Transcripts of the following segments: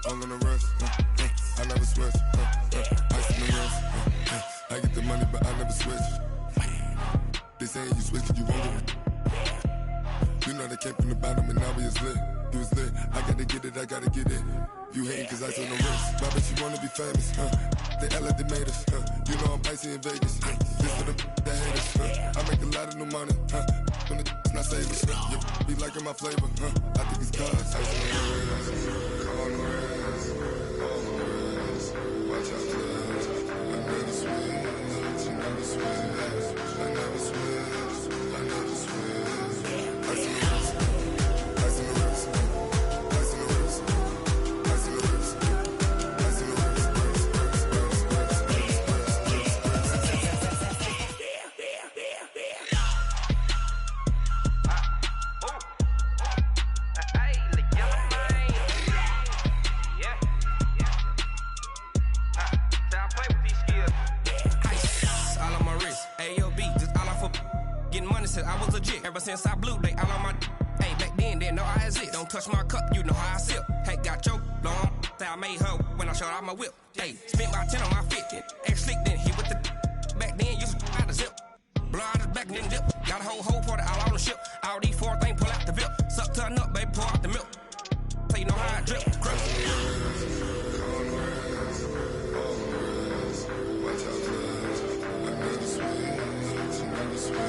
all on the rest. I never switch. Ice in the wrist. I get the money, but I never switch. They saying you switch 'cause you won't get it. You know they came from the bottom and now we is lit. You was lit. I gotta get it, I gotta get it. You hating 'cause ice on the wrist. Why bet you wanna be famous? They act like they made us. You know I'm icy in Vegas. This for the that hate us. I make a lot of new money. When the not saving. Be liking my flavor. I think it's cause ice on the wrist. On the wrist. On the wrist. Watch out, cuz. I never switch. You never switch. I never switch. I never switch. Ice on the wrist. Ice on the wrist. Ice on the wrist. Ice on the wrist. Ice on the wrist. I was legit ever since I blew they all on my hey back then didn't know I exist. Don't touch my cup, you know how I sip. Hey, got your long that I made her when I showed out my whip. Hey, spent about 10 on my fit. Ex slick then hit with the back then used to out the zip. Blow out his back and then dip. Got a whole party all on the ship. All these four things pull out the VIP. Suck turn up, baby, pour out the milk. So you know how I drip. Crush. Watch out, cuz. I never switch. You never switch. I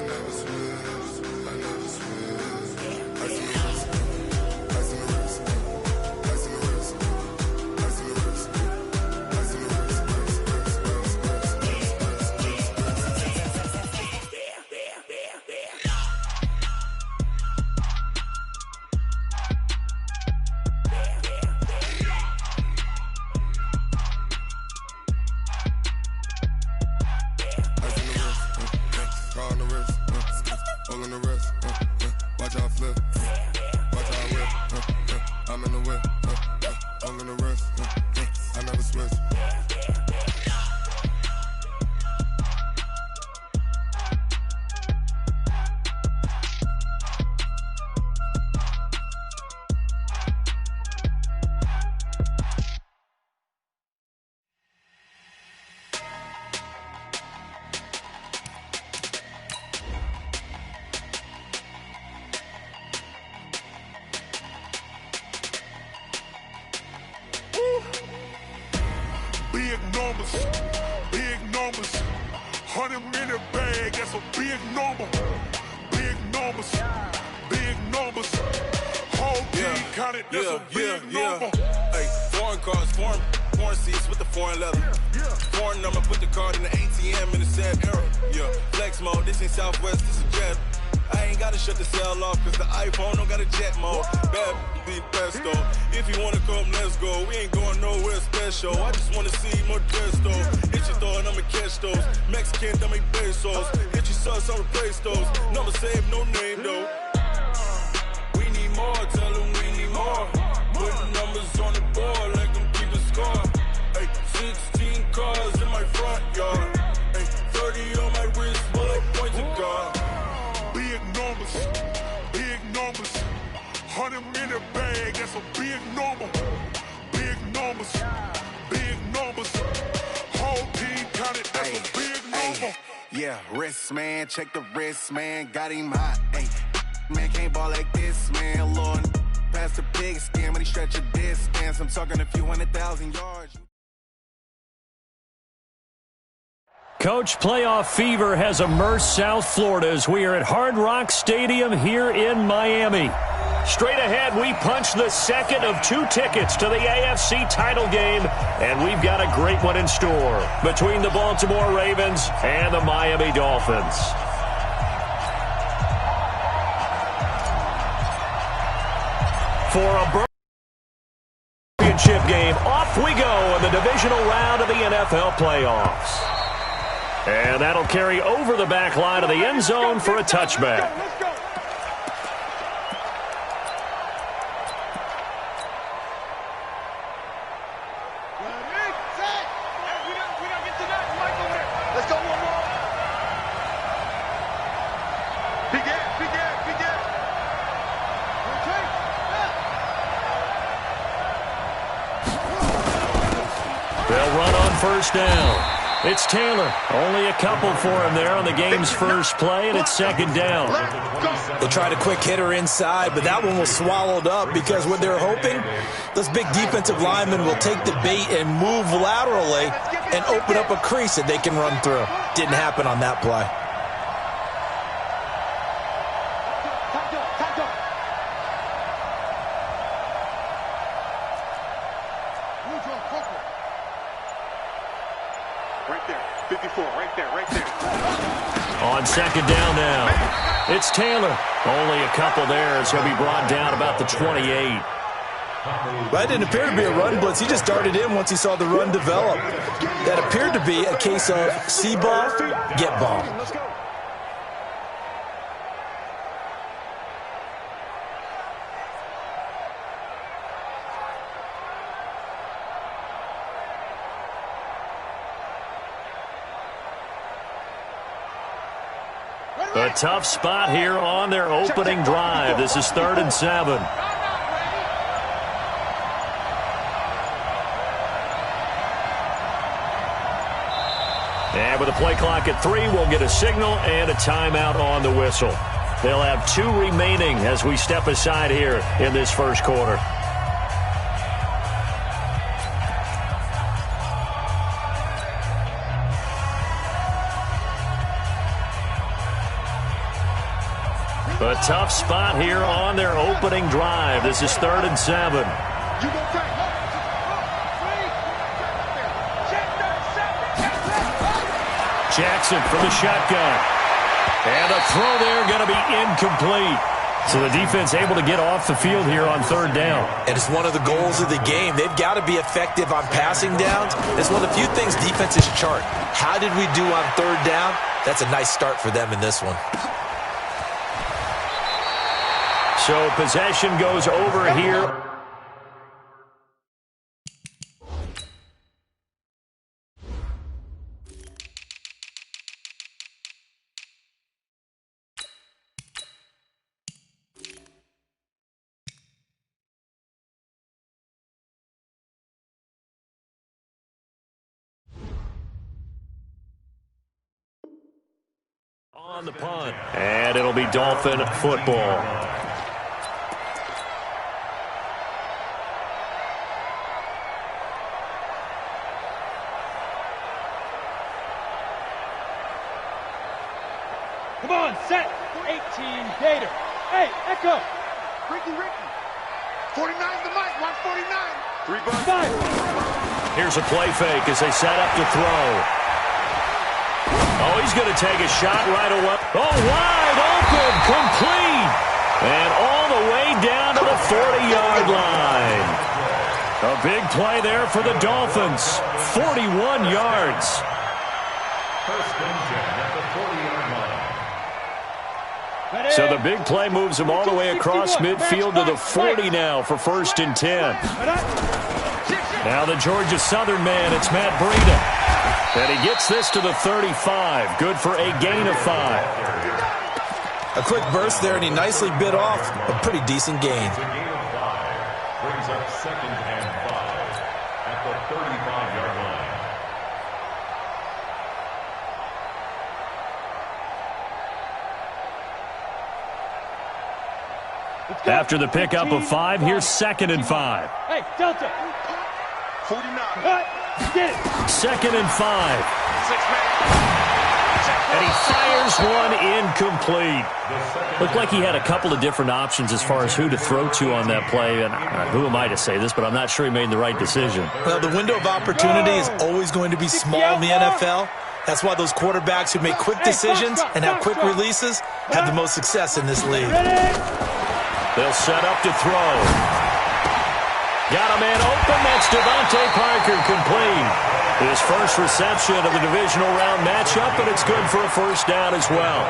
never switch. I never switch. Ice in the wrist. Ice in the wrist. Ice in the wrist. Ice in the wrist. Ice in the wrist. On the wrist, all on the wrist, watch how I flip, watch how I whip, I'm in the whip, all on the wrist, I never switch. Big numbers, 100-minute bag, that's a big number. Big numbers, whole team counted, that's a big number. Hey, foreign cars, foreign seats with the foreign leather. Foreign number, put the card in the ATM in the sad era. Yeah, flex mode, this ain't Southwest, this is Jet. I ain't gotta shut the cell off, cause the iPhone don't got a jet mode. Bad be pesto. If you wanna come, let's go. We ain't going nowhere special. I just wanna see more Modesto. Hit your thought, I'ma catch those. Mexican, that make pesos. Hit your sus, I'll replace those. Number save, no name though. We need more, tell them we need more. Putting numbers on the board like them keep a score. Hey, 16 cars in my front yard. Hey, 30 on my wrist, while I point to God. Big numbers, 100-minute bag, that's a big number. Big numbers, whole team counted, that's a big number. Yeah, wrist man, check the wrist man, got him hot. Ay, man can't ball like this, man. Lord, past the pig skin, but he stretch a distance. I'm talking a few 100,000 yards. Coach, playoff fever has immersed South Florida as we are at Hard Rock Stadium here in Miami. Straight ahead, we punch the second of 2 tickets to the AFC title game, and we've got a great one in store between the Baltimore Ravens and the Miami Dolphins. For a championship game, off we go in the divisional round of the NFL playoffs. And that'll carry over the back line of the end zone for a touchback. They'll run on first down. It's Taylor. Only a couple for him there on the game's first play, and it's second down. They tried a quick hitter inside, but that one was swallowed up because what they're hoping, those big defensive linemen will take the bait and move laterally and open up a crease that they can run through. Didn't happen on that play. On second down now, it's Taylor. Only a couple there as he'll be brought down about the 28. That didn't appear to be a run blitz. He just darted in once he saw the run develop. That appeared to be a case of see ball, get ball. A tough spot here on their opening drive. This is 3rd and 7. And with a play clock at 3, we'll get a signal and a timeout on the whistle. They'll have 2 remaining as we step aside here in this first quarter. A tough spot here on their opening drive. This is 3rd and 7. Jackson from the shotgun. And a throw there going to be incomplete. So the defense able to get off the field here on 3rd down. And it's one of the goals of the game. They've got to be effective on passing downs. It's one of the few things defenses chart. How did we do on 3rd down? That's a nice start for them in this one. So possession goes over here. On the punt. And it'll be Dolphin football. Come on, set. 18, Gator. Hey, Echo. Ricky. 49 the mic, 149. 3 5. Here's a play fake as they set up to throw. Oh, he's going to take a shot right away. Oh, wide open, complete. And all the way down to the 40-yard line. A big play there for the Dolphins. 41 yards. First and 10 at the 40-yard line. So the big play moves him all the way across midfield to the 40 now for 1st and 10. Now the Georgia Southern man, it's Matt Breida. And he gets this to the 35. Good for a gain of 5. A quick burst there, and he nicely bit off a pretty decent gain. Brings up 2nd and 5 at the 35-yard line. After the pickup of 5, here's 2nd and 5. Hey, Delta. 49. Get it. 2nd and 5. And he fires one incomplete. Looked like he had a couple of different options as far as who to throw to on that play. And who am I to say this, but I'm not sure he made the right decision. Well, the window of opportunity is always going to be small in the NFL. That's why those quarterbacks who make quick decisions and have quick releases have the most success in this league. They'll set up to throw. Got a man open. That's Devontae Parker complete. His first reception of the divisional round matchup, and it's good for a 1st down as well.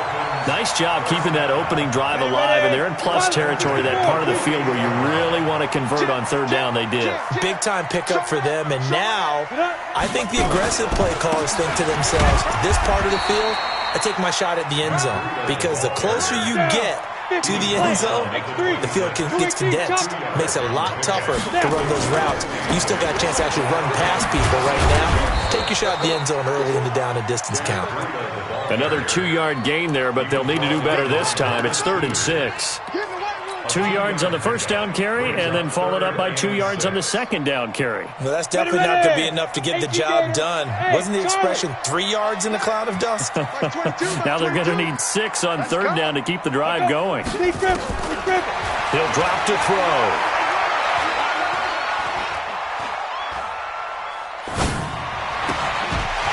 Nice job keeping that opening drive alive, and they're in plus territory, that part of the field where you really want to convert on 3rd down. They did. Big-time pickup for them, and now I think the aggressive play callers think to themselves, this part of the field, I take my shot at the end zone, because the closer you get to the end zone, the field gets condensed. Makes it a lot tougher to run those routes. You still got a chance to actually run past people right now. Take your shot at the end zone early in the down and distance count. Another 2-yard gain there, but they'll need to do better this time. It's 3rd and 6. 2 yards on the first down carry, and then followed up by 2 yards on the second down carry. Well, that's definitely not going to be enough to get the job done. Wasn't the expression 3 yards in a cloud of dust? Now they're going to need 6 on 3rd down to keep the drive going. He'll drop to throw.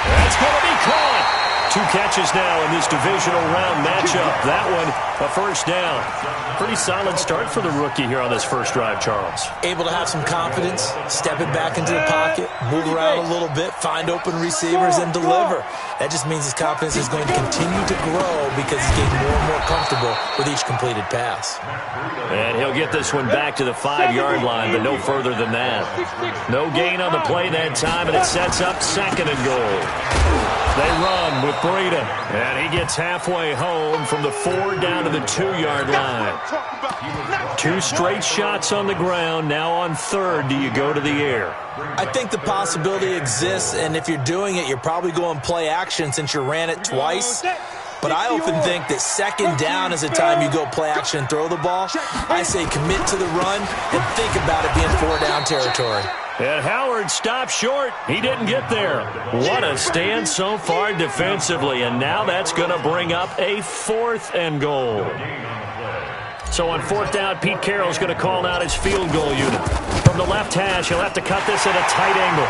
That's going to be caught. 2 catches now in this divisional round matchup. That one, a first down. Pretty solid start for the rookie here on this first drive, Charles. Able to have some confidence, stepping back into the pocket, move around a little bit, find open receivers, and deliver. That just means his confidence is going to continue to grow because he's getting more and more comfortable with each completed pass. And he'll get this one back to the 5-yard line, but no further than that. No gain on the play that time, and it sets up 2nd and goal. They run with Breida, and he gets halfway home from the 4 down to the 2-yard line. 2 straight shots on the ground. Now on 3rd, do you go to the air? I think the possibility exists, and if you're doing it, you're probably going play action since you ran it twice. But I often think that 2nd down is the time you go play action and throw the ball. I say commit to the run and think about it being 4-down territory. And Howard stopped short. He didn't get there. What a stand so far defensively. And now that's going to bring up a 4th and goal. So on 4th down, Pete Carroll's going to call out his field goal unit. From the left hash, he'll have to cut this at a tight angle.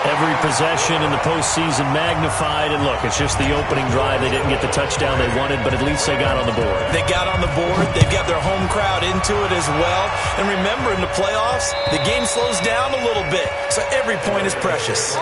Every possession in the postseason magnified. And look, it's just the opening drive. They didn't get the touchdown they wanted, but at least they got on the board. They got on the board. They've got their home crowd into it as well. And remember, in the playoffs, the game slows down a little bit. So every point is precious.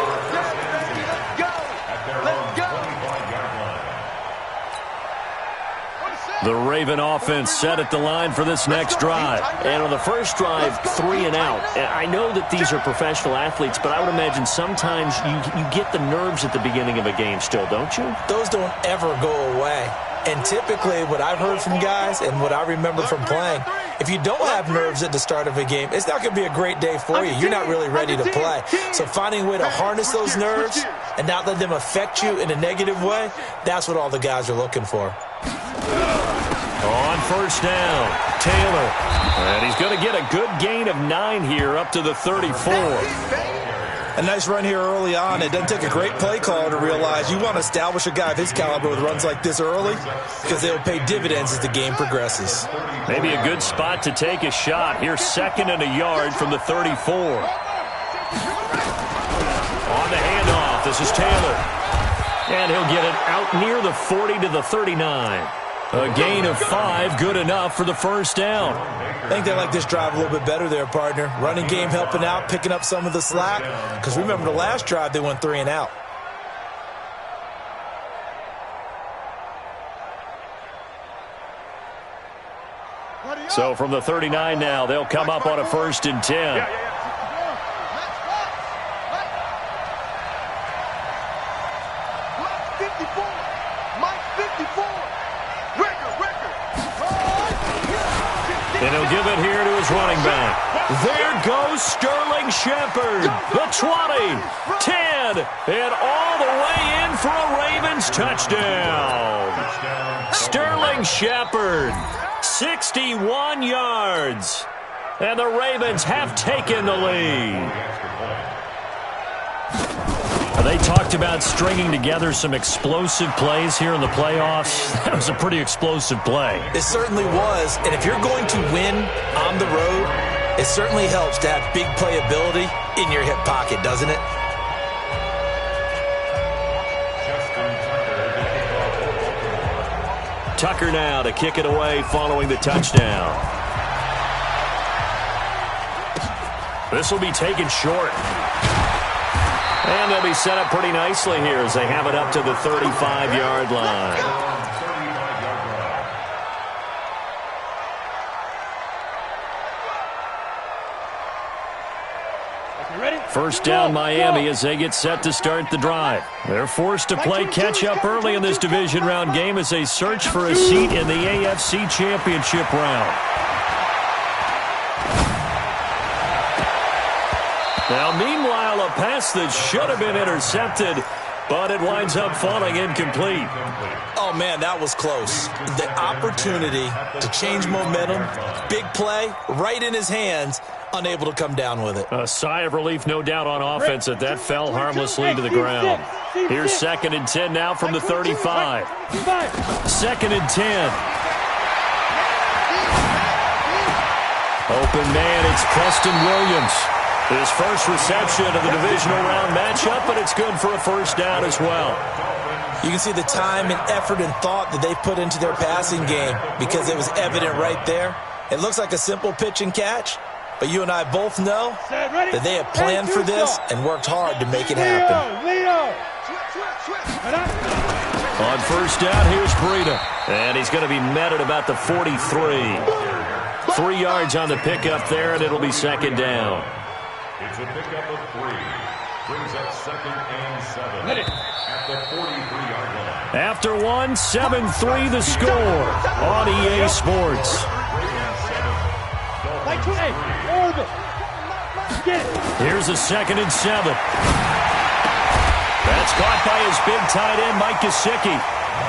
The Raven offense set at the line for this next drive. And on the first drive, 3 and out. And I know that these are professional athletes, but I would imagine sometimes you get the nerves at the beginning of a game still, don't you? Those don't ever go away. And typically what I've heard from guys and what I remember from playing, if you don't have nerves at the start of a game, it's not going to be a great day for you. You're not really ready to play. So finding a way to harness those nerves and not let them affect you in a negative way, that's what all the guys are looking for. On first down, Taylor. And he's going to get a good gain of 9 here up to the 34. A nice run here early on. It doesn't take a great play caller to realize you want to establish a guy of his caliber with runs like this early because they'll pay dividends as the game progresses. Maybe a good spot to take a shot. Here's 2nd and a yard from the 34. On the handoff, this is Taylor. And he'll get it out near the 40 to the 39. A gain of 5, good enough for the first down. I think they like this drive a little bit better there, partner. Running game helping out, picking up some of the slack. Because remember the last drive, they went 3 and out. So from the 39 now, they'll come up on a 1st and 10. And he'll give it here to his running back. There goes Sterling Shepard. The 20, 10, and all the way in for a Ravens touchdown. Sterling Shepard, 61 yards. And the Ravens have taken the lead. They talked about stringing together some explosive plays here in the playoffs. That was a pretty explosive play. It certainly was. And if you're going to win on the road, it certainly helps to have big playability in your hip pocket, doesn't it? Tucker now to kick it away following the touchdown. This will be taken short. And they'll be set up pretty nicely here as they have it up to the 35-yard line. First down Miami as they get set to start the drive. They're forced to play catch-up early in this division round game as they search for a seat in the AFC Championship round. Now, meanwhile, a pass that should have been intercepted, but it winds up falling incomplete. Oh, man, that was close. The opportunity to change momentum, big play, right in his hands, unable to come down with it. A sigh of relief, no doubt, on offense that fell harmlessly to the ground. Here's 2nd and 10 now from the 35. 2nd and 10. Open man, it's Preston Williams. His first reception of the divisional round matchup, but it's good for a first down as well. You can see the time and effort and thought that they put into their passing game because it was evident right there. It looks like a simple pitch and catch, but you and I both know that they have planned for this and worked hard to make it happen. On first down, here's Breida, and he's going to be met at about the 43. 3 yards on the pickup there, and it'll be 2nd down. It's a pickup of 3. Brings up 2nd and 7 at the 43-yard line. After 7-3 the score on EA Sports. Here's a 2nd and 7. That's caught by his big tight end, Mike Gesicki.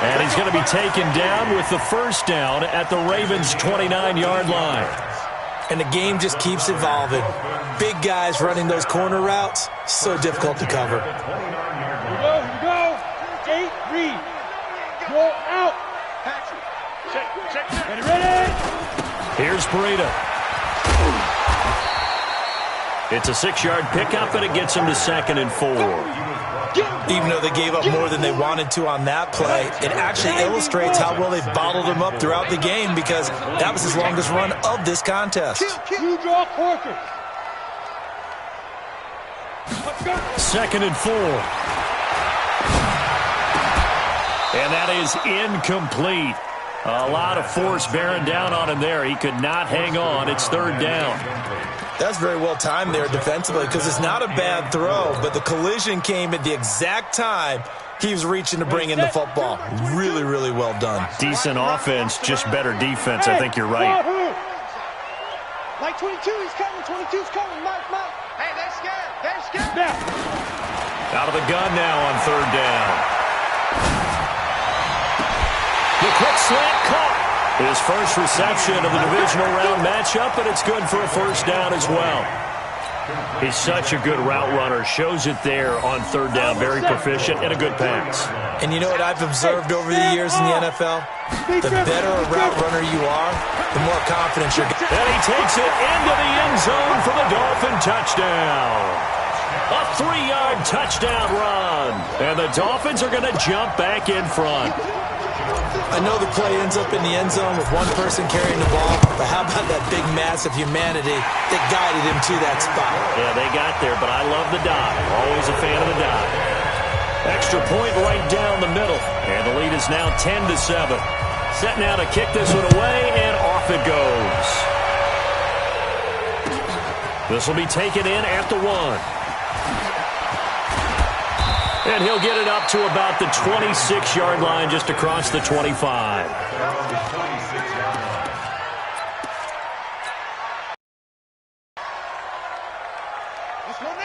And he's going to be taken down with the first down at the Ravens' 29-yard line. And the game just keeps evolving. Big guys running those corner routes, so difficult to cover. Here we go. 8 read. Go out. Check. Ready. Here's Breida. It's a 6-yard pickup, and it gets him to 2nd and 4. Even though they gave up more than they wanted to on that play, it actually illustrates how well they've bottled him up throughout the game because that was his longest run of this contest. You draw Corker. 2nd and 4. And that is incomplete. A lot of force bearing down on him there. He could not hang on. It's 3rd down. That's very well timed there defensively because it's not a bad throw, but the collision came at the exact time he was reaching to bring in the football. Really, really well done. Decent offense, just better defense. I think you're right. Mike 22, he's coming. 22's coming. Mike. Hey, they're scared. Out of the gun now on 3rd down. The quick slant caught. His first reception of the divisional round matchup, but it's good for a first down as well. He's such a good route runner. Shows it there on 3rd down. Very proficient and a good pass. And you know what I've observed over the years in the NFL? The better a route runner you are, the more confidence you're getting. And he takes it into the end zone for the Dolphin touchdown. A 3-yard touchdown run. And the Dolphins are going to jump back in front. I know the play ends up in the end zone with one person carrying the ball, but how about that big mass of humanity that guided him to that spot? Yeah, they got there, but I love the dive. Always a fan of the dive. Extra point right down the middle, and the lead is now 10-7. Set now to kick this one away, and off it goes. This will be taken in at the 1. And he'll get it up to about the 26-yard line, just across the 25.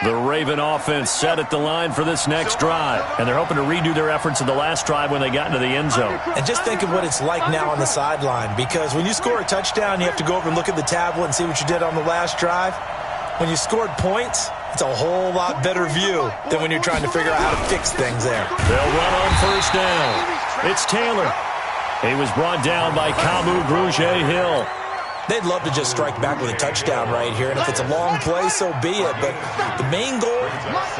The Raven offense set at the line for this next drive, and they're hoping to redo their efforts in the last drive when they got into the end zone. And just think of what it's like now on the sideline, because when you score a touchdown, you have to go over and look at the tablet and see what you did on the last drive. When you scored points, it's a whole lot better view than when you're trying to figure out how to fix things there. They'll run on first down. It's Taylor. He was brought down by Kamu Grugier-Hill. They'd love to just strike back with a touchdown right here, and if it's a long play, so be it. But the main goal,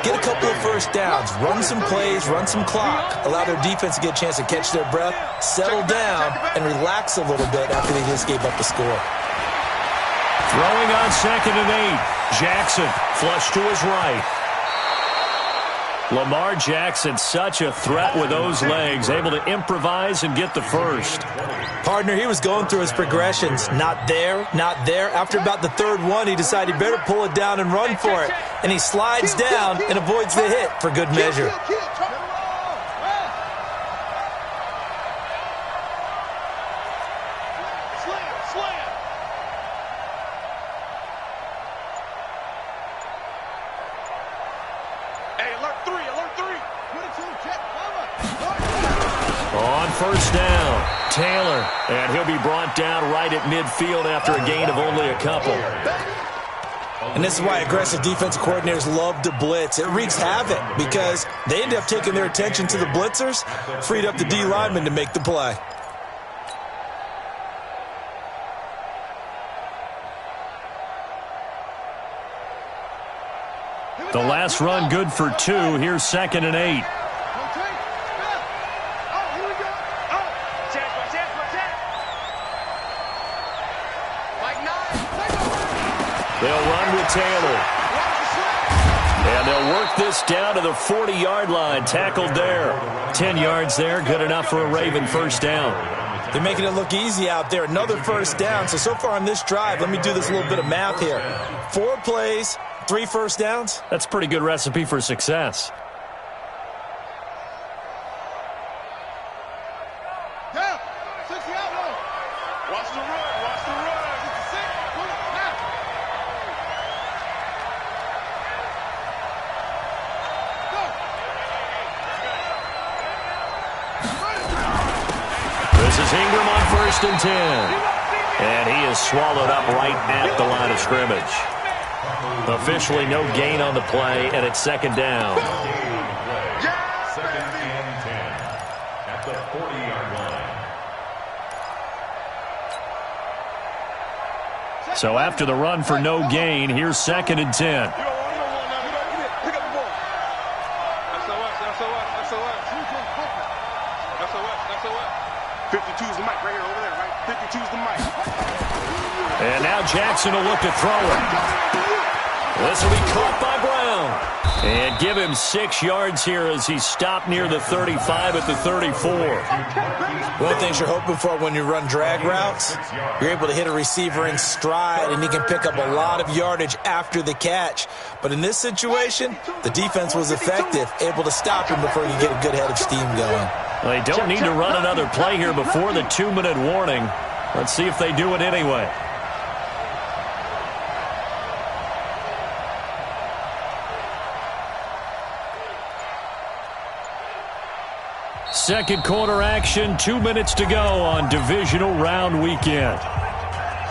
get a couple of first downs, run some plays, run some clock, allow their defense to get a chance to catch their breath, settle down, and relax a little bit after they just gave up the score. Throwing on 2nd and 8. Jackson, flush to his right. Lamar Jackson, such a threat with those legs, able to improvise and get the first. Partner, he was going through his progressions. Not there, not there. After about the third one, he decided he better pull it down and run for it. And he slides down and avoids the hit for good measure. On first down, Taylor, and he'll be brought down right at midfield after a gain of only a couple. And this is why aggressive defensive coordinators love to blitz. It wreaks havoc because they end up taking their attention to the blitzers, freed up the D lineman to make the play. The last run good for 2. Here's 2nd and 8. They'll run with Taylor. And they'll work this down to the 40-yard line. Tackled there. 10 yards there. Good enough for a Raven first down. They're making it look easy out there. Another first down. So far on this drive, let me do this little bit of math here. 4 plays, 3 first downs. That's a pretty good recipe for success. This is Ingram on 1st and 10. And he is swallowed up right at the line of scrimmage. Officially no gain on the play, and it's 2nd down. 2nd and 10 at the 40-yard line. So after the run for no gain, here's 2nd and 10. And now Jackson will look to throw it. This will be caught by Brown. And give him 6 yards here as he stopped near the 35 at the 34. One of the things you're hoping for when you run drag routes, you're able to hit a receiver in stride, and he can pick up a lot of yardage after the catch. But in this situation, the defense was effective, able to stop him before you get a good head of steam going. Well, they don't need to run another play here before the 2-minute warning. Let's see if they do it anyway. Second quarter action, 2 minutes to go on divisional round weekend.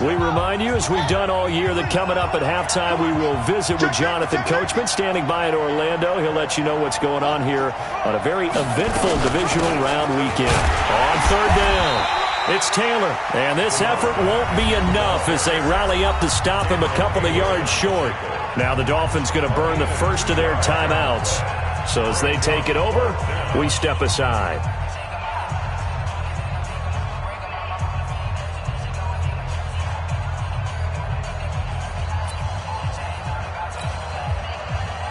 We remind you, as we've done all year, that coming up at halftime, we will visit with Jonathan Coachman, standing by in Orlando. He'll let you know what's going on here on a very eventful divisional round weekend. On 3rd down, it's Taylor, and this effort won't be enough as they rally up to stop him a couple of yards short. Now the Dolphins going to burn the first of their timeouts. So as they take it over, we step aside.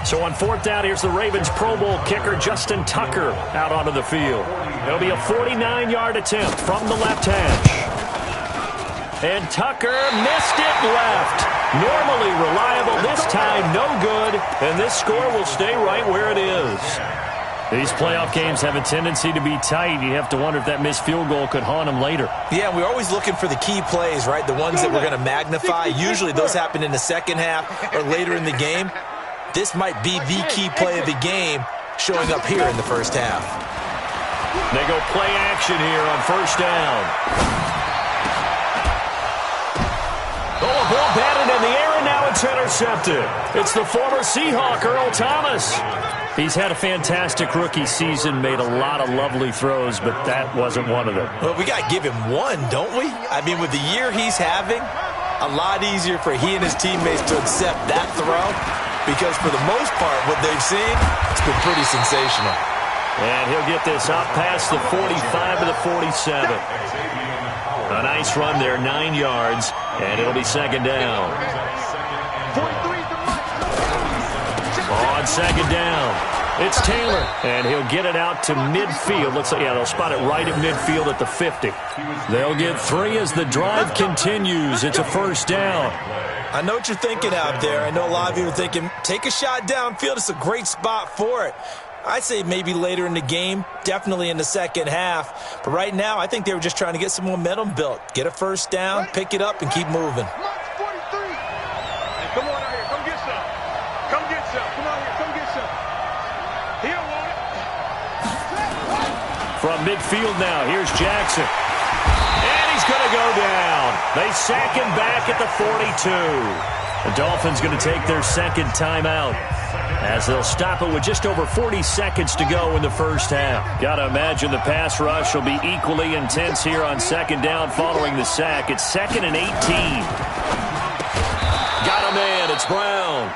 So on 4th down, here's the Ravens Pro Bowl kicker Justin Tucker out onto the field. It'll be a 49-yard attempt from the left hash. And Tucker missed it left. Normally reliable, this time no good, and this score will stay right where it is. These playoff games have a tendency to be tight. You have to wonder if that missed field goal could haunt them later. Yeah, we're always looking for the key plays, right? The ones that we're going to magnify. Usually those happen in the second half or later in the game. This might be the key play of the game showing up here in the first half. They go play action here on 1st down. Oh, a ball batted in the air, and now it's intercepted. It's the former Seahawk, Earl Thomas. He's had a fantastic rookie season, made a lot of lovely throws, but that wasn't one of them. Well, we got to give him one, don't we? I mean, with the year he's having, a lot easier for he and his teammates to accept that throw because for the most part, what they've seen, it's been pretty sensational. And he'll get this up past the 45 to the 47. A nice run there, 9 yards, and it'll be 2nd down. On 2nd down, It's Taylor, and he'll get it out to midfield. Looks like, yeah, they'll spot it right at midfield at the 50. They'll get 3 as the drive continues. It's a first down. I know what you're thinking out there. I know a lot of you are thinking, take a shot downfield. It's a great spot for it. I'd say maybe later in the game, definitely in the second half. But right now, I think they were just trying to get some momentum built. Get a first down, pick it up, and keep moving. Come on out here. Come get some. Come get some. Come on here. Come get some. He don't want it. From midfield now, here's Jackson. And he's going to go down. They sack him back at the 42. The Dolphins going to take their second timeout as they'll stop it with just over 40 seconds to go in the first half. Got to imagine the pass rush will be equally intense here on second down following the sack. It's 2nd and 18. Got a man. It's Brown.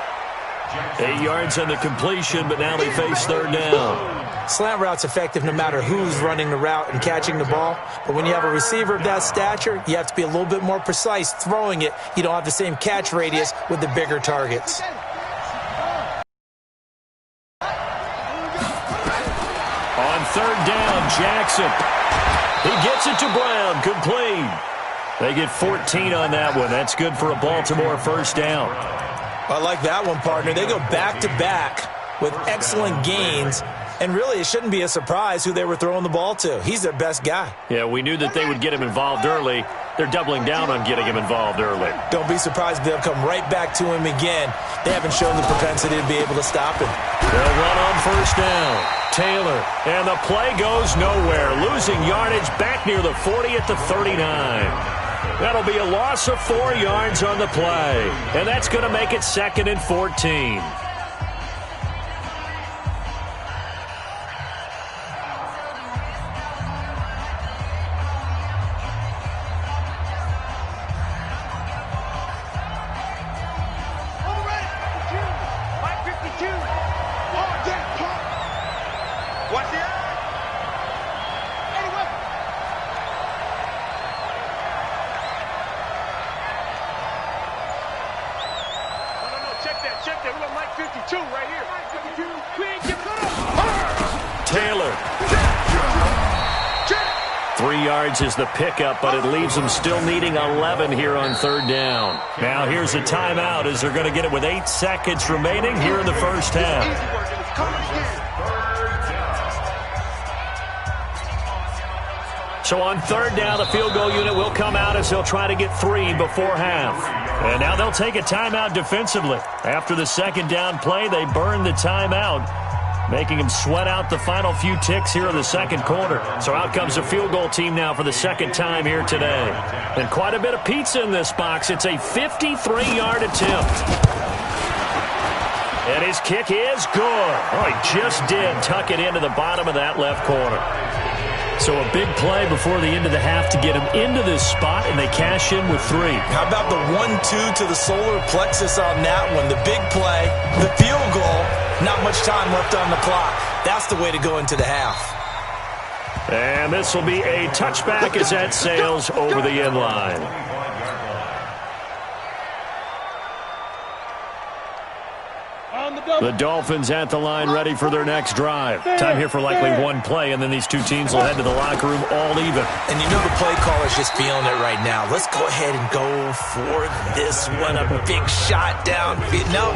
8 yards on the completion, but now they face third down. Slant route's effective no matter who's running the route and catching the ball. But when you have a receiver of that stature, you have to be a little bit more precise throwing it. You don't have the same catch radius with the bigger targets. On third down, Jackson. He gets it to Brown. Complete. They get 14 on that one. That's good for a Baltimore first down. I like that one, partner. They go back-to-back with excellent gains. And really, it shouldn't be a surprise who they were throwing the ball to. He's their best guy. Yeah, we knew that they would get him involved early. They're doubling down on getting him involved early. Don't be surprised if they'll come right back to him again. They haven't shown the propensity to be able to stop him. They'll run on first down. Taylor, and the play goes nowhere. Losing yardage back near the 40 at the 39. That'll be a loss of 4 yards on the play. And that's going to make it 2nd and 14. Taylor. 3 yards is the pickup, but it leaves them still needing 11 here on third down. Now here's a timeout as they're going to get it with 8 seconds remaining here in the first half. So on third down, the field goal unit will come out as they'll try to get 3 before half. And now they'll take a timeout defensively. After the second down play, they burn the timeout, making them sweat out the final few ticks here in the second quarter. So out comes the field goal team now for the second time here today. And quite a bit of pizza in this box. It's a 53-yard attempt. And his kick is good. Oh, he just did tuck it into the bottom of that left corner. So a big play before the end of the half to get him into this spot, and they cash in with 3. How about the 1-2 to the solar plexus on that one? The big play, the field goal, not much time left on the clock. That's the way to go into the half. And this will be a touchback as that sails over the end line. The Dolphins at the line ready for their next drive. Time here for likely one play, and then these two teams will head to the locker room all even. And you know the play caller's just feeling it right now. Let's go ahead and go for this one. A big shot down. No.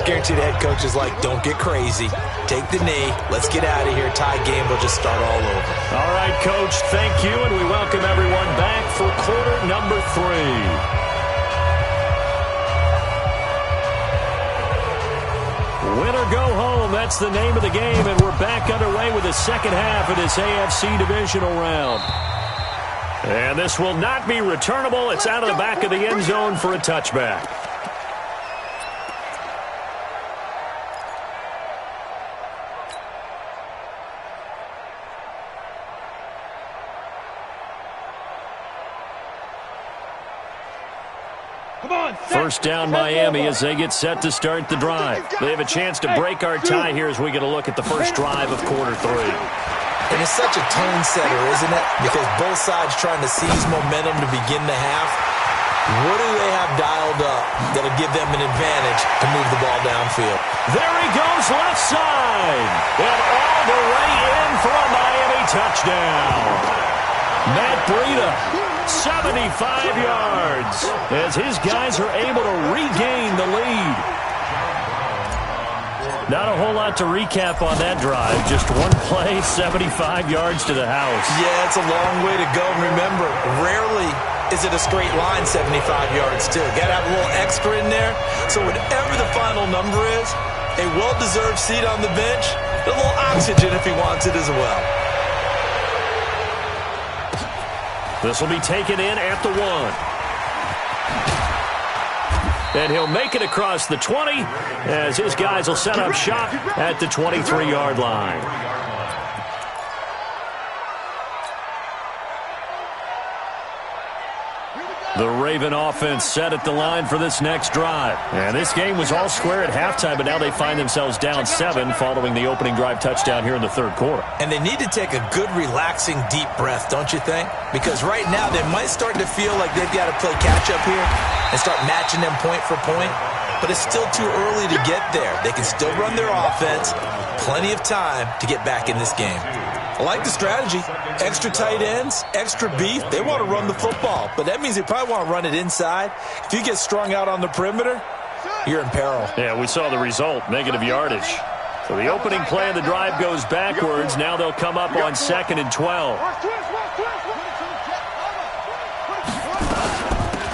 Guarantee the head coach is like, don't get crazy. Take the knee. Let's get out of here. Tie game will just start all over. All right, Coach, thank you, and we welcome everyone back for quarter number 3. Win or go home, that's the name of the game, and we're back underway with the second half of this AFC divisional round. And this will not be returnable. It's out of the back of the end zone for a touchback. First down Miami as they get set to start the drive. They have a chance to break our tie here as we get a look at the first drive of quarter 3. And it's such a tone setter, isn't it? Because both sides trying to seize momentum to begin the half. What do they have dialed up that'll give them an advantage to move the ball downfield. There he goes left side. And all the way in for a Miami touchdown. Matt Breida, 75 yards, as his guys are able to regain the lead. Not a whole lot to recap on that drive. Just one play, 75 yards to the house. Yeah, it's a long way to go. Remember, rarely is it a straight line 75 yards, too. Got to have a little extra in there. So whatever the final number is, a well-deserved seat on the bench, a little oxygen if he wants it as well. This will be taken in at the 1. And he'll make it across the 20 as his guys will set up shop at the 23-yard line. The Raven offense set at the line for this next drive. And this game was all square at halftime, but now they find themselves down 7 following the opening drive touchdown here in the third quarter. And they need to take a good, relaxing, deep breath, don't you think? Because right now they might start to feel like they've got to play catch-up here and start matching them point for point. But it's still too early to get there. They can still run their offense. Plenty of time to get back in this game. I like the strategy. Extra tight ends, extra beef. They want to run the football, but that means they probably want to run it inside. If you get strung out on the perimeter, you're in peril. Yeah, we saw the result, negative yardage. So the opening play of the drive goes backwards. Now they'll come up on 2nd and 12.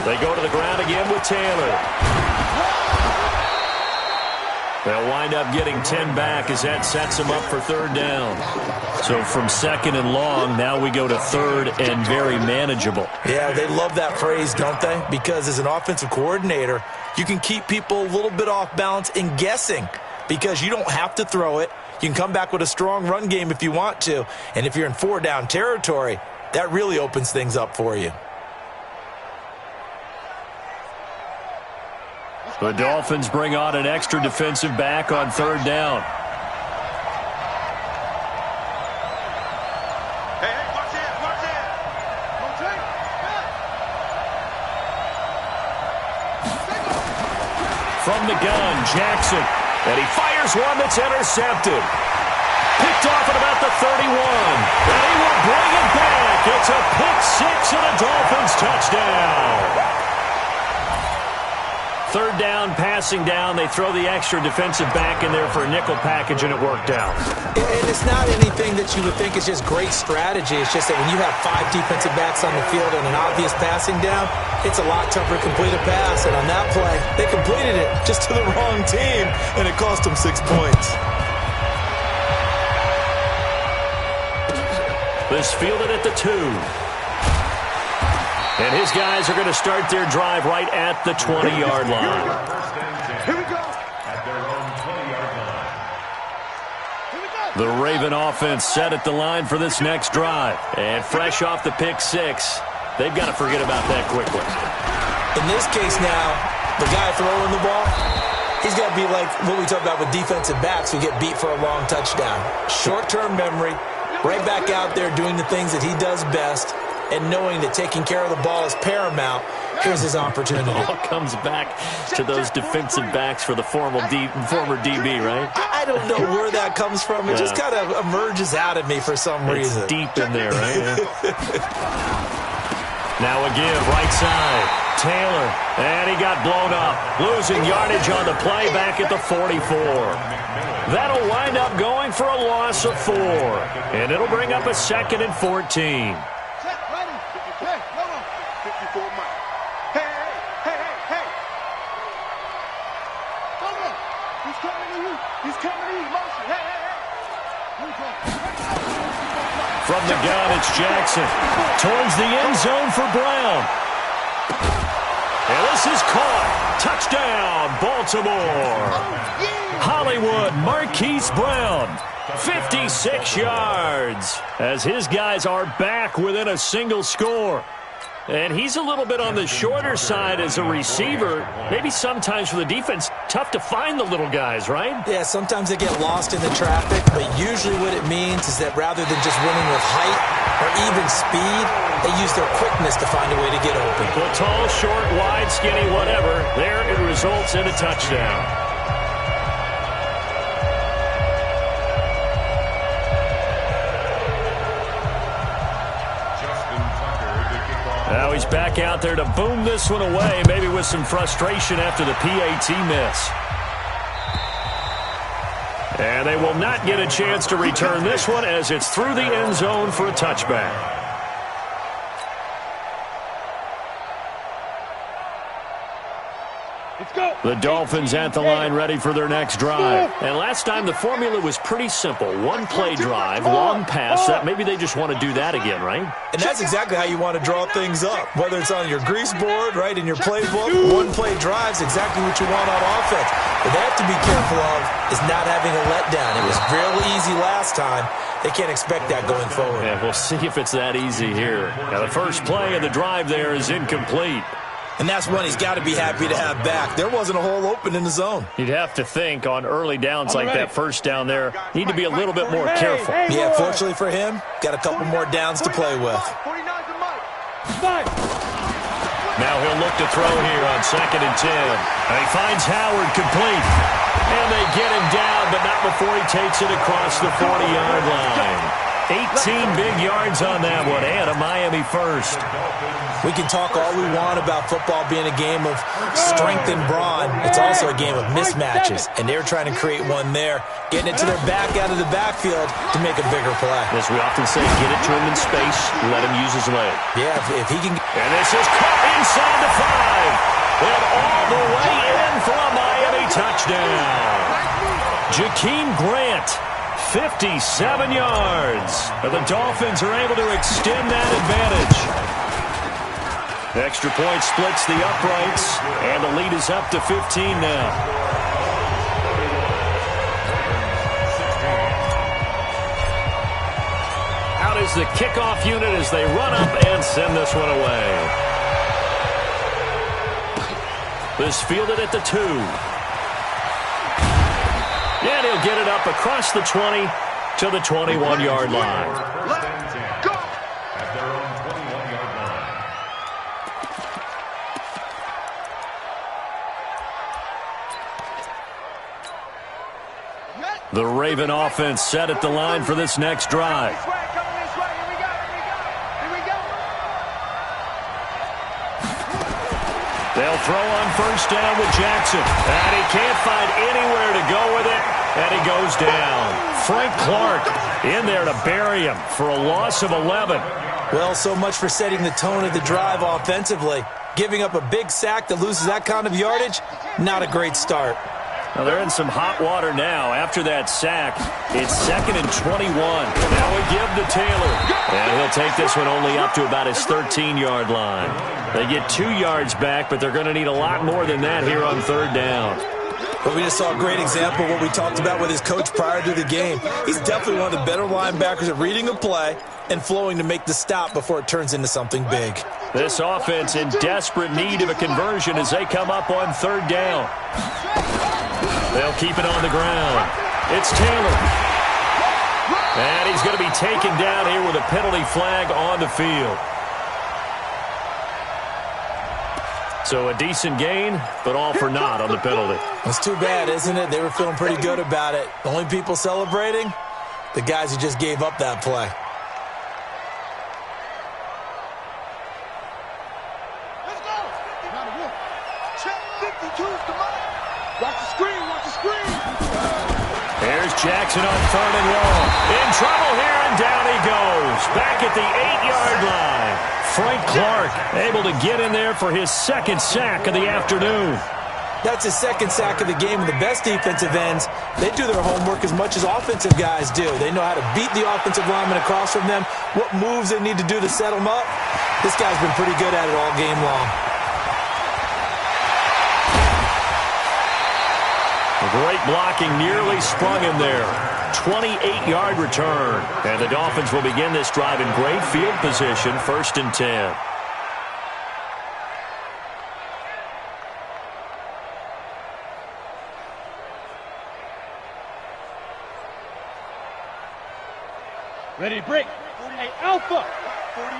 They go to the ground again with Taylor. They'll wind up getting 10 back as that sets them up for 3rd down. So from 2nd and long, now we go to 3rd and very manageable. Yeah, they love that phrase, don't they? Because as an offensive coordinator, you can keep people a little bit off balance and guessing because you don't have to throw it. You can come back with a strong run game if you want to. And if you're in 4-down territory, that really opens things up for you. The Dolphins bring on an extra defensive back on 3rd down. From the gun, Jackson. And he fires one that's intercepted. Picked off at about the 31. And he will bring it back. It's a pick 6 and a Dolphins touchdown. 3rd down, passing down. They throw the extra defensive back in there for a nickel package, and it worked out. And it's not anything that you would think is just great strategy. It's just that when you have 5 defensive backs on the field and an obvious passing down, it's a lot tougher to complete a pass. And on that play, they completed it just to the wrong team, and it cost them 6 points. This fielded at the 2. And his guys are going to start their drive right at the 20-yard line. Here we go. At their own 20-yard line. The Raven offense set at the line for this next drive. And fresh off the pick 6, they've got to forget about that quickly. In this case now, the guy throwing the ball, he's got to be like what we talk about with defensive backs who get beat for a long touchdown. Short-term memory, right back out there doing the things that he does best, and knowing that taking care of the ball is paramount. Here's his opportunity. It all comes back to those defensive backs for the former DB, right? I don't know where that comes from. It just kind of emerges out of me for some reason. It's deep in there, right? Now a give, right side. Taylor, and he got blown up. Losing yardage on the play back at the 44. That'll wind up going for a loss of 4. And it'll bring up a 2nd and 14. From the gun, it's Jackson. Towards the end zone for Brown. And this is caught. Touchdown, Baltimore. Hollywood Marquise Brown, 56 yards, as his guys are back within a single score. And he's a little bit on the shorter side as a receiver. Maybe sometimes for the defense, tough to find the little guys, right? Yeah, sometimes they get lost in the traffic, but usually what it means is that rather than just winning with height or even speed, they use their quickness to find a way to get open. Well, tall, short, wide, skinny, whatever, there it results in a touchdown. Now he's back out there to boom this one away, maybe with some frustration after the PAT miss. And they will not get a chance to return this one as it's through the end zone for a touchback. The Dolphins at the line ready for their next drive. And last time the formula was pretty simple. One play drive, long pass. That maybe they just want to do that again, right? And that's exactly how you want to draw things up. Whether it's on your grease board, right, in your playbook, one play drive's exactly what you want on offense. What they have to be careful of is not having a letdown. It was really easy last time. They can't expect that going forward. Yeah, we'll see if it's that easy here. Now the first play of the drive there is incomplete. And that's one he's got to be happy to have back. There wasn't a hole open in the zone. You'd have to think on early downs like that first down there, need to be a little bit more careful. Yeah, fortunately for him, got a couple more downs to play with. Now he'll look to throw here on 2nd and 10. And he finds Howard complete. And they get him down, but not before he takes it across the 40-yard line. 18 big yards on that one, and a Miami first. We can talk all we want about football being a game of strength and brawn. It's also a game of mismatches, and they're trying to create one there, getting it to their back out of the backfield to make a bigger play. As we often say, get it to him in space, let him use his leg. Yeah, if he can. And this is caught inside the 5, and all the way in for a Miami touchdown. Jakeem Grant, 57 yards. And the Dolphins are able to extend that advantage. The extra point splits the uprights, and the lead is up to 15 now. Out is the kickoff unit as they run up and send this one away. This fielded at the 2. And he'll get it up across the 20 to the 21-yard line. Let's go! At their own 21-yard line. The Raven offense set at the line for this next drive. They'll throw on first down with Jackson. And he can't find anywhere to go with it. And he goes down. Frank Clark in there to bury him for a loss of 11. Well, so much for setting the tone of the drive offensively. Giving up a big sack that loses that kind of yardage, not a great start. Now they're in some hot water now. After that sack, it's 2nd and 21. Now we give to Taylor. And he'll take this one only up to about his 13-yard line. They get 2 yards back, but they're going to need a lot more than that here on 3rd down. But we just saw a great example of what we talked about with his coach prior to the game. He's definitely one of the better linebackers at reading a play and flowing to make the stop before it turns into something big. This offense in desperate need of a conversion as they come up on 3rd down. They'll keep it on the ground. It's Taylor. And he's going to be taken down here with a penalty flag on the field. So a decent gain, but all for naught on the penalty. It's too bad, isn't it? They were feeling pretty good about it. The only people celebrating, the guys who just gave up that play. Let's go. Check 52's the mark. Watch the screen, watch the screen. Here's Jackson on 3rd and long. In trouble here, and down he goes. Back at the 8-yard line. Frank Clark able to get in there for his 2nd sack of the afternoon. That's his 2nd sack of the game, and the best defensive ends, they do their homework as much as offensive guys do. They know how to beat the offensive lineman across from them, what moves they need to do to set them up. This guy's been pretty good at it all game long. Great blocking, nearly sprung him there. 28-yard return. And the Dolphins will begin this drive in great field position, 1st and 10. Ready to break. Hey, Alpha. 49.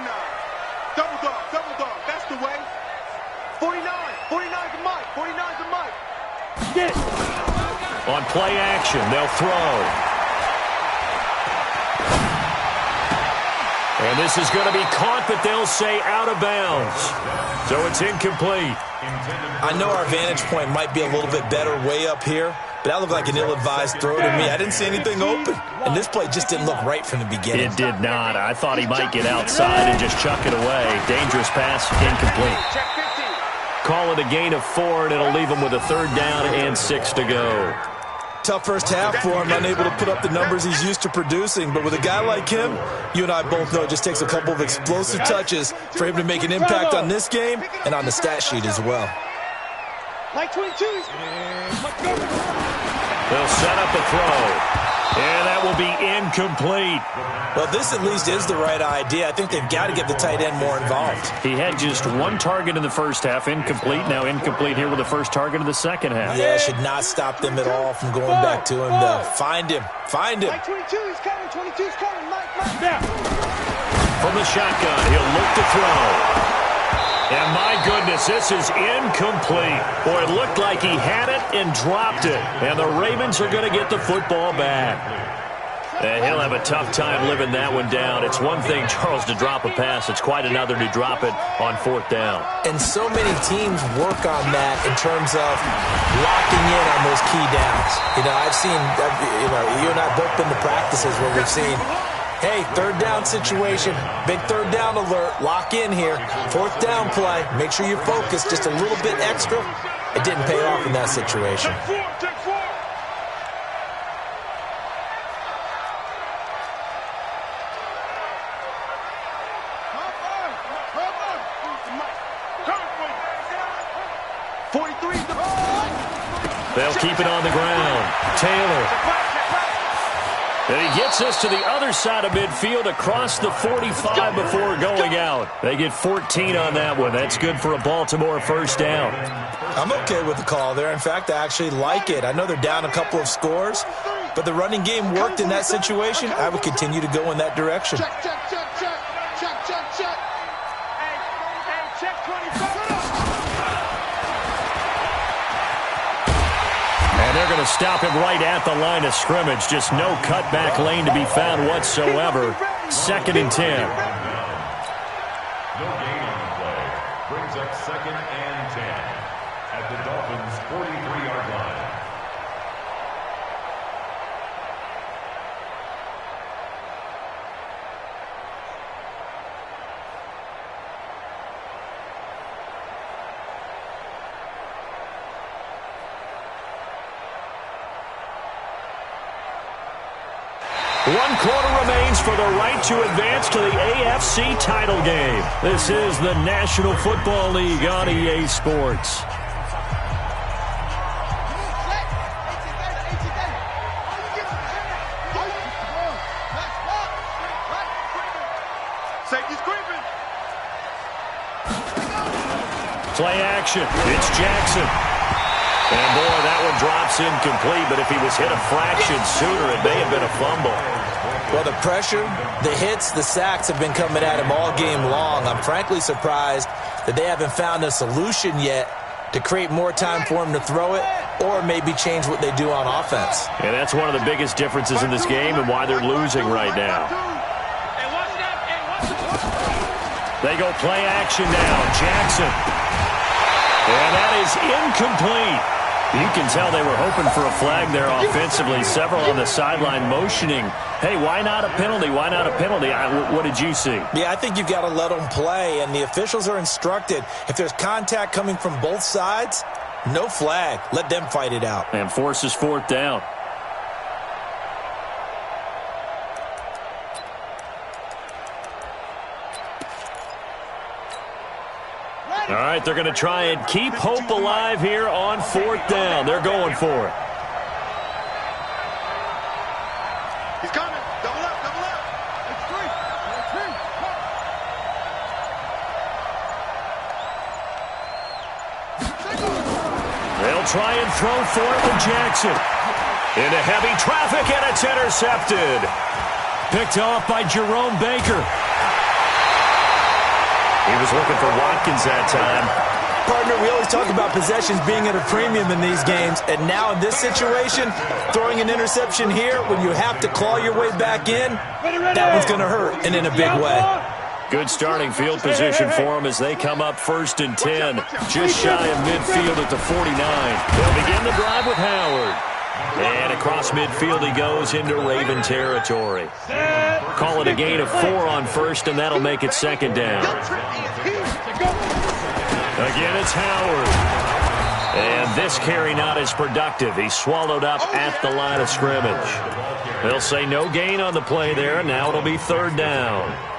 Double dog. That's the way. 49. 49's the mic. 49's the mic. Get it. On play action, they'll throw. And this is going to be caught, but they'll say out of bounds. So it's incomplete. I know our vantage point might be a little bit better way up here, but that looked like an ill-advised throw to me. I didn't see anything open, and this play just didn't look right from the beginning. It did not. I thought he might get outside and just chuck it away. Dangerous pass, incomplete. Call it a gain of 4, and it'll leave him with a 3rd down and 6 to go. Tough first half for him, unable to put up the numbers he's used to producing. But with a guy like him, you and I both know it just takes a couple of explosive touches for him to make an impact on this game and on the stat sheet as well. Like 22s. They'll set up a throw. And that will be incomplete. Well, this at least is the right idea. I think they've got to get the tight end more involved. He had just 1 target in the first half, incomplete. Now incomplete here with the first target of the second half. Yeah, it should not stop them at all from going back to him to find him. Find him. Like 22's coming. 22's coming. Mike. Now. From the shotgun, he'll look to throw. And my goodness, this is incomplete. Boy, it looked like he had it and dropped it. And the Ravens are going to get the football back. And he'll have a tough time living that one down. It's one thing, Charles, to drop a pass. It's quite another to drop it on 4th down. And so many teams work on that in terms of locking in on those key downs. You know, I've seen, you and I both been to practices where we've seen, hey, 3rd down situation, big 3rd down alert, lock in here, 4th down play, make sure you focus just a little bit extra. It didn't pay off in that situation. Take 4. 43. They'll keep it on the ground. Taylor. And he gets us to the other side of midfield across the 45 before going out. They get 14 on that one. That's good for a Baltimore 1st down. I'm okay with the call there. In fact, I actually like it. I know they're down a couple of scores, but the running game worked in that situation. I would continue to go in that direction. Check. Hey, check 25. And they're going to stop him right at the line of scrimmage. Just no cutback lane to be found whatsoever. 2nd and 10. No gain on the play. Brings up 2nd and 10 at the Dolphins' 43-yard line. One quarter remains for the right to advance to the AFC title game. This is the National Football League on EA Sports. Safety's creeping. Play action. It's Jackson. And, boy, that one drops incomplete, but if he was hit a fraction sooner, it may have been a fumble. Well, the pressure, the hits, the sacks have been coming at him all game long. I'm frankly surprised that they haven't found a solution yet to create more time for him to throw it or maybe change what they do on offense. And that's one of the biggest differences in this game and why they're losing right now. They go play action now. Jackson. And that is incomplete. You can tell they were hoping for a flag there offensively. Several on the sideline motioning, hey, why not a penalty? Why not a penalty? What did you see? Yeah, I think you've got to let them play, and the officials are instructed. If there's contact coming from both sides, no flag. Let them fight it out. And forces 4th down. All right, they're going to try and keep hope alive here on 4th down. They're going for it. He's coming. Double up. It's 3. They'll try and throw for it with Jackson. Into heavy traffic, and it's intercepted. Picked off by Jerome Baker. He was looking for Watkins that time. Partner, we always talk about possessions being at a premium in these games, and now in this situation, throwing an interception here when you have to claw your way back in, that one's going to hurt, and in a big way. Good starting field position for them as they come up 1st and 10, just shy of midfield at the 49. They'll begin the drive with Howard. And across midfield he goes into Raven territory. Call it a gain of 4 on 1st, and that'll make it 2nd down. Again, it's Howard. And this carry not as productive. He's swallowed up at the line of scrimmage. They'll say no gain on the play there. Now it'll be 3rd down.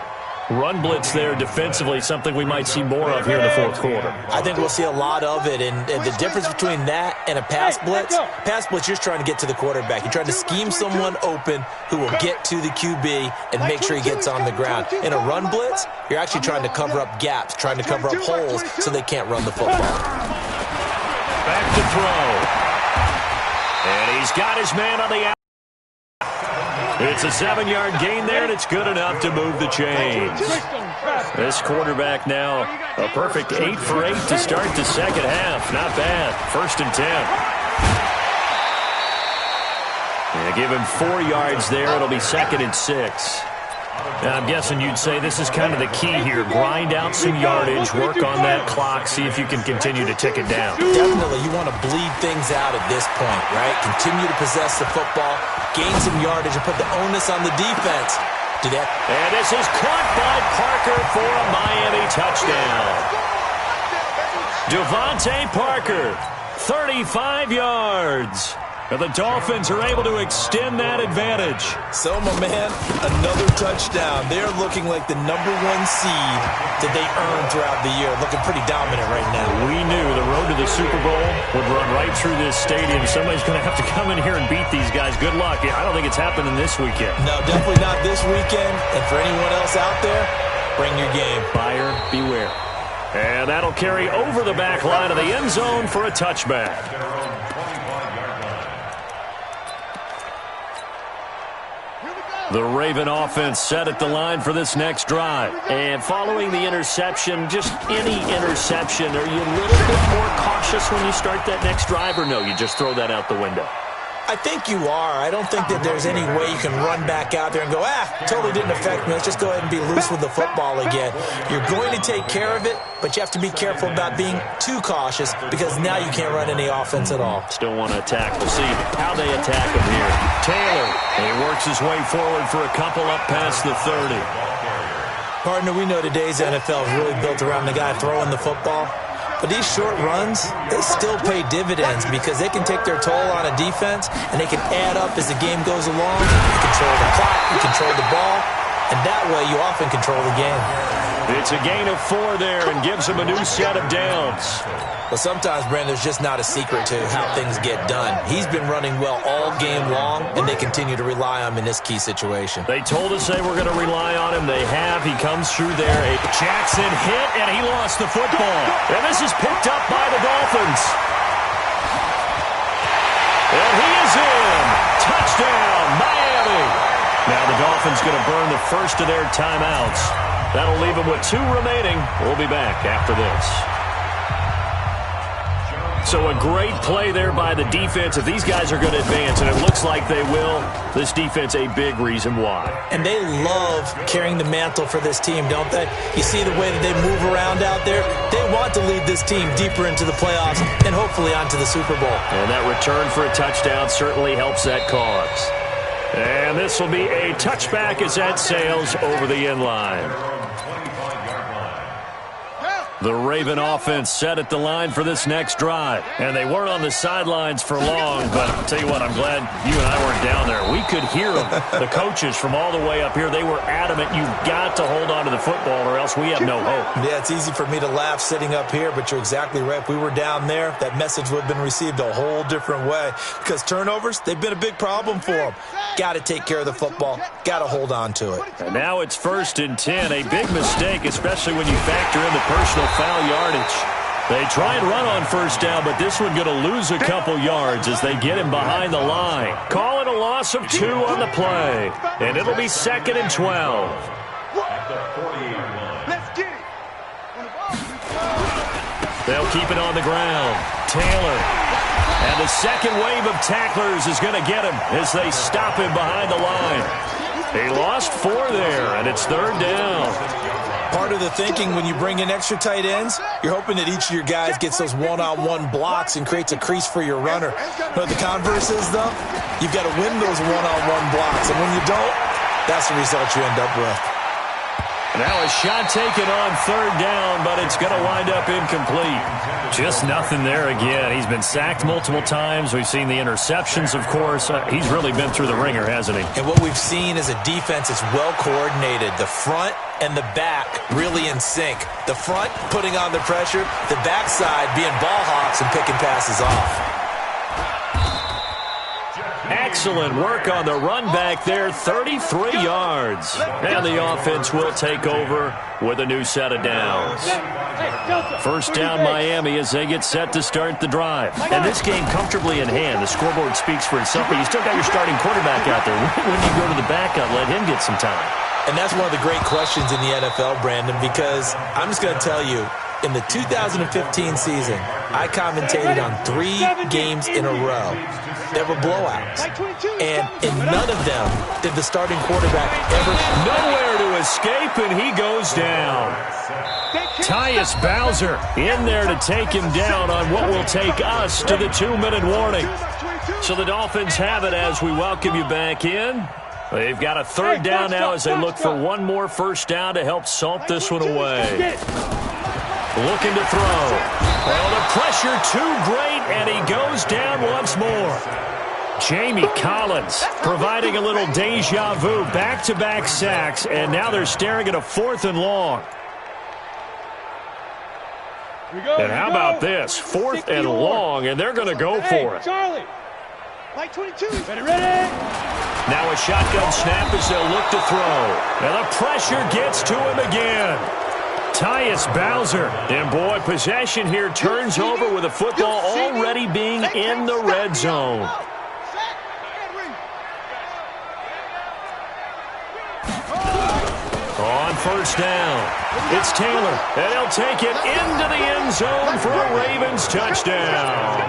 Run blitz there defensively, something we might see more of here in the 4th quarter. I think we'll see a lot of it, and the difference between that and a pass blitz, you're just trying to get to the quarterback. You're trying to scheme someone open who will get to the QB and make sure he gets on the ground. In a run blitz, you're actually trying to cover up gaps, trying to cover up holes so they can't run the football. Back to throw. And he's got his man on the outside. It's a 7-yard gain there, and it's good enough to move the chains. This quarterback now a perfect 8 for 8 to start the 2nd half. Not bad. 1st and 10. Yeah, give him 4 yards there. It'll be 2nd and 6. Now, I'm guessing you'd say this is kind of the key here. Grind out some yardage, work on that clock, see if you can continue to tick it down. Definitely, you want to bleed things out at this point, right? Continue to possess the football, gain some yardage, and put the onus on the defense. Do that. And this is caught by Parker for a Miami touchdown. Devontae Parker, 35 yards. And the Dolphins are able to extend that advantage. So, my man, another touchdown. They're looking like the #1 seed that they earned throughout the year. Looking pretty dominant right now. We knew the road to the Super Bowl would run right through this stadium. Somebody's going to have to come in here and beat these guys. Good luck. I don't think it's happening this weekend. No, definitely not this weekend. And for anyone else out there, bring your game. Buyer beware. And that'll carry over the back line of the end zone for a touchback. The Raven offense set at the line for this next drive. And following the interception, just any interception, are you a little bit more cautious when you start that next drive, or no, you just throw that out the window? I think you are. I don't think that there's any way you can run back out there and go, totally didn't affect me. Let's just go ahead and be loose with the football again. You're going to take care of it, but you have to be careful about being too cautious because now you can't run any offense at all. Still want to attack. We'll see how they attack him here. Taylor, and he works his way forward for a couple up past the 30. Partner, we know today's NFL is really built around the guy throwing the football. But these short runs, they still pay dividends because they can take their toll on a defense and they can add up as the game goes along. You control the clock, you control the ball, and that way you often control the game. It's a gain of 4 there and gives them a new set of downs. But sometimes, Brandon, there's just not a secret to how things get done. He's been running well all game long, and they continue to rely on him in this key situation. They told us they were going to rely on him. They have. He comes through there. Jackson hit, and he lost the football. And this is picked up by the Dolphins. And he is in. Touchdown, Miami. Now the Dolphins going to burn the first of their timeouts. That'll leave them with 2 remaining. We'll be back after this. So a great play there by the defense. If these guys are going to advance, and it looks like they will, this defense a big reason why. And they love carrying the mantle for this team, don't they? You see the way that they move around out there? They want to lead this team deeper into the playoffs and hopefully onto the Super Bowl. And that return for a touchdown certainly helps that cause. And this will be a touchback as that sails over the end line. The Raven offense set at the line for this next drive. And they weren't on the sidelines for long, but I'll tell you what, I'm glad you and I weren't down there. We could hear them. The coaches from all the way up here, they were adamant, you've got to hold on to the football or else we have no hope. Yeah, it's easy for me to laugh sitting up here, but you're exactly right. If we were down there, that message would have been received a whole different way. Because turnovers, they've been a big problem for them. Got to take care of the football. Got to hold on to it. And now it's 1st and 10. A big mistake, especially when you factor in the personal foul yardage. They try and run on 1st down, but this one going to lose a couple yards as they get him behind the line. Call it a loss. loss of 2 on the play. And it'll be 2nd and 12. At the 40-yard line. Let's get it. They'll keep it on the ground. Taylor. And the second wave of tacklers is going to get him as they stop him behind the line. He lost 4 there, and it's 3rd down. Part of the thinking when you bring in extra tight ends, you're hoping that each of your guys gets those one-on-one blocks and creates a crease for your runner. But the converse is, though, you've got to win those one-on-one blocks. And when you don't, that's the result you end up with. Now a shot taken on 3rd down, but it's going to wind up incomplete. Just nothing there again. He's been sacked multiple times. We've seen the interceptions, of course. He's really been through the ringer, hasn't he? And what we've seen is a defense is well coordinated. The front and the back really in sync. The front putting on the pressure, the backside being ball hawks and picking passes off. Excellent work on the run back there, 33 yards. And the offense will take over with a new set of downs. 1st down Miami as they get set to start the drive. And this game comfortably in hand. The scoreboard speaks for itself, but you still got your starting quarterback out there. When you go to the backup, let him get some time. And that's one of the great questions in the NFL, Brandon, because I'm just going to tell you, in the 2015 season, I commentated on 3 games in a row that were blowouts. And in none of them did the starting quarterback ever... Nowhere to escape, and he goes down. Tyus Bowser in there to take him down on what will take us to the 2-minute warning. So the Dolphins have it as we welcome you back in. They've got a 3rd down now as they look for one more 1st down to help salt this one away. Looking to throw. Well, the pressure too great, and he goes down once more. Jamie Collins providing a little deja vu, back-to-back sacks, and now they're staring at a 4th and long. And how about this? 4th and long, and they're going to go for it. Charlie, Mike 22, ready? Now a shotgun snap as they'll look to throw. And the pressure gets to him again. Tyus Bowser. And boy, possession here turns over with the football already being in the red zone. On 1st down, it's Taylor, and he'll take it into the end zone for a Ravens touchdown.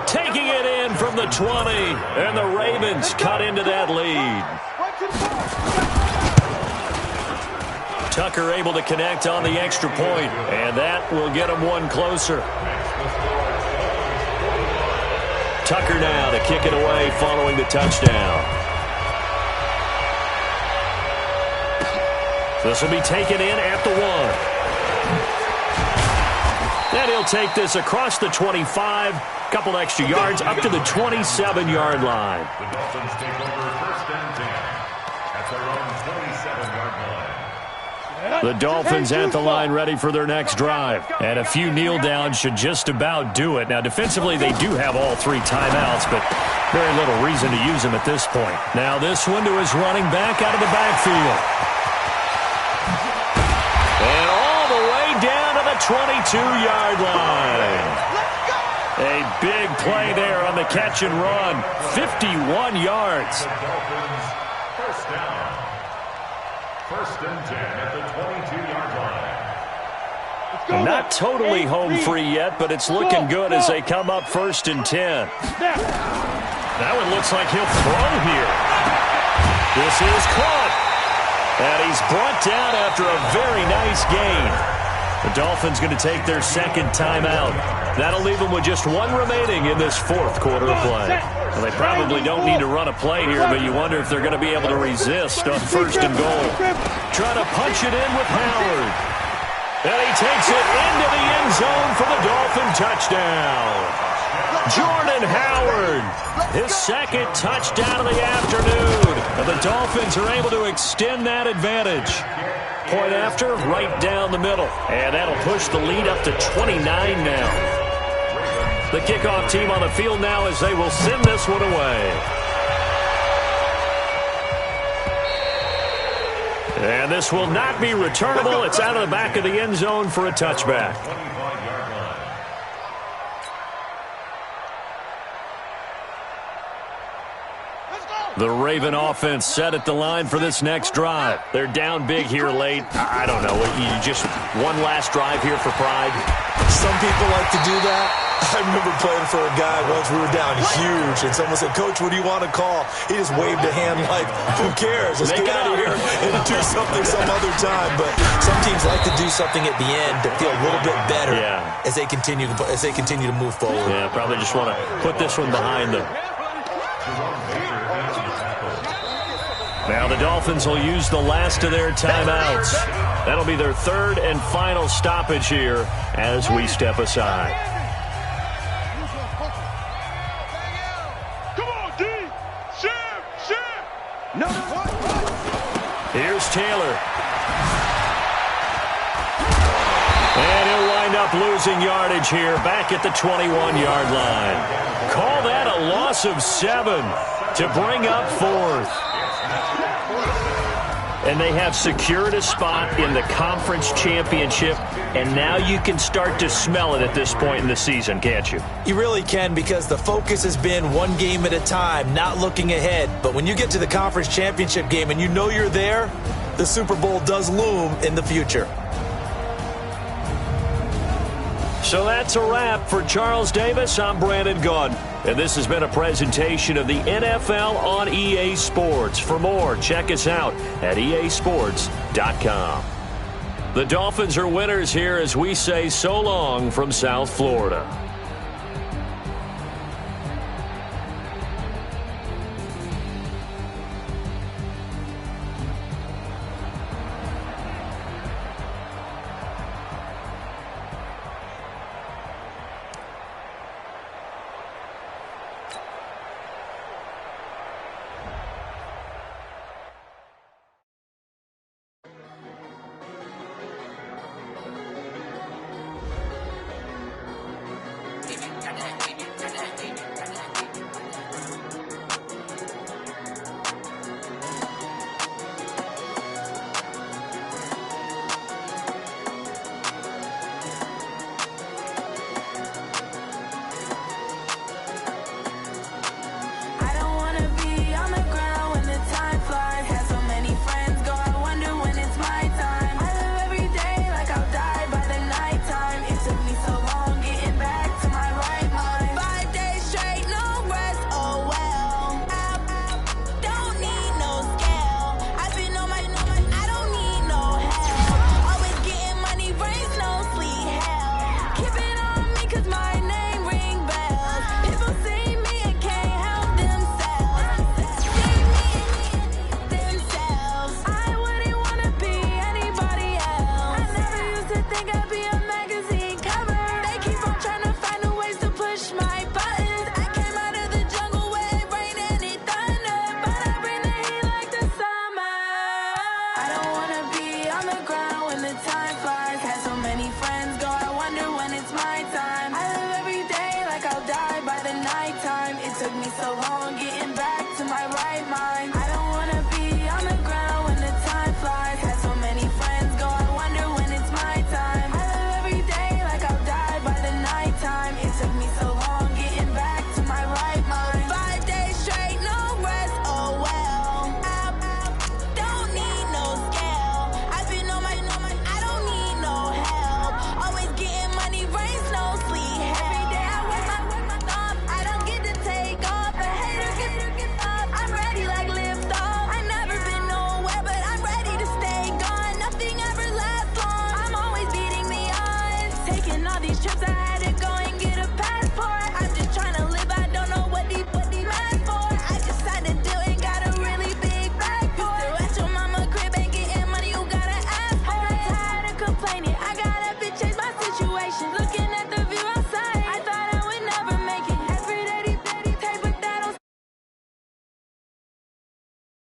Taking it in from the 20, and the Ravens cut into that lead. Tucker able to connect on the extra point, and that will get him one closer. Tucker now to kick it away following the touchdown. This will be taken in at the 1. And he'll take this across the 25, couple extra yards up to the 27-yard line. The Dolphins take over 1st and 10 at their own 27-yard line. The Dolphins at the line ready for their next drive. And a few kneel downs should just about do it. Now, defensively, they do have all 3 timeouts, but very little reason to use them at this point. Now, this one to his running back out of the backfield. And all the way down to the 22-yard line. A big play there on the catch and run. 51 yards. The Dolphins 1st down. 1st and 10 at the 22-yard line. Not totally home free yet, but it's looking good as they come up 1st and 10. That one looks like he'll throw here. This is caught. And he's brought down after a very nice gain. The Dolphins going to take their 2nd timeout. That'll leave them with just 1 remaining in this 4th quarter of play. Well, they probably don't need to run a play here, but you wonder if they're going to be able to resist on 1st and goal. Trying to punch it in with Howard. And he takes it into the end zone for the Dolphin touchdown. Jordan Howard, his 2nd touchdown of the afternoon. And the Dolphins are able to extend that advantage. Point after, right down the middle. And that'll push the lead up to 29 now. The kickoff team on the field now as they will send this one away. And this will not be returnable. It's out of the back of the end zone for a touchback. The Raven offense set at the line for this next drive. They're down big here late. I don't know. You just one last drive here for pride? Some people like to do that. I remember playing for a guy once. We were down huge, and someone said, "Coach, what do you want to call?" He just waved a hand like, "Who cares? Let's get out of here and do something some other time." But some teams like to do something at the end to feel a little bit better as they continue to move forward. Yeah, probably just want to put this one behind them. Now the Dolphins will use the last of their timeouts. That'll be their third and final stoppage here as we step aside. Come on, D. Sham. No. Here's Taylor. And he'll wind up losing yardage here back at the 21-yard line. Call that a loss of 7 to bring up 4th. And they have secured a spot in the conference championship, and now you can start to smell it at this point in the season, can't you? You really can, because the focus has been one game at a time, not looking ahead. But when you get to the conference championship game and you know you're there, the Super Bowl does loom in the future. So that's a wrap for Charles Davis. I'm Brandon Gaudin, and this has been a presentation of the NFL on EA Sports. For more, check us out at easports.com. The Dolphins are winners here as we say so long from South Florida.